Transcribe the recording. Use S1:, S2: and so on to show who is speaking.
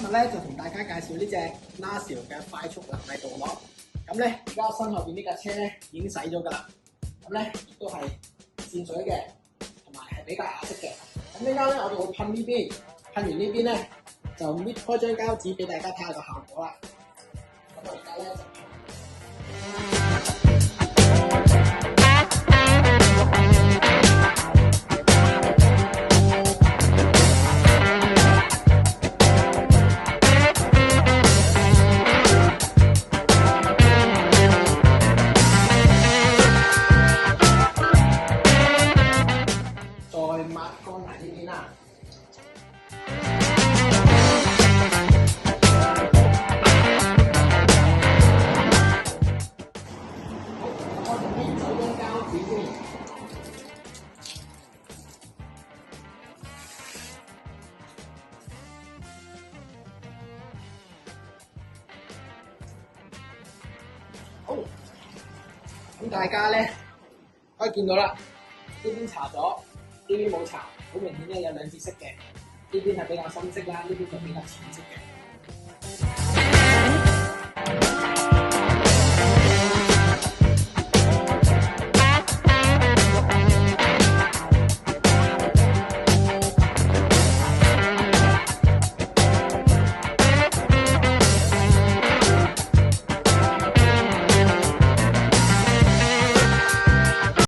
S1: 日咧就同大家介紹呢隻 Lasio 嘅快速納米鍍膜。咁咧而家我身後邊呢架車咧已經洗咗㗎啦。咁咧亦都係線水嘅，同埋係比較雅色嘅。咁呢家咧我哋會噴呢邊，噴完呢邊咧就搣開張膠紙俾大家睇下個效果啦。咁我而家咧就抹乾埋呢邊啦。好，我哋搣走張膠紙先。好，咁大家咧可以見到啦，呢邊搽咗。呢邊冇搽，好明顯咧有兩支色嘅，呢邊係比較深色啦，呢邊就比較淺色嘅。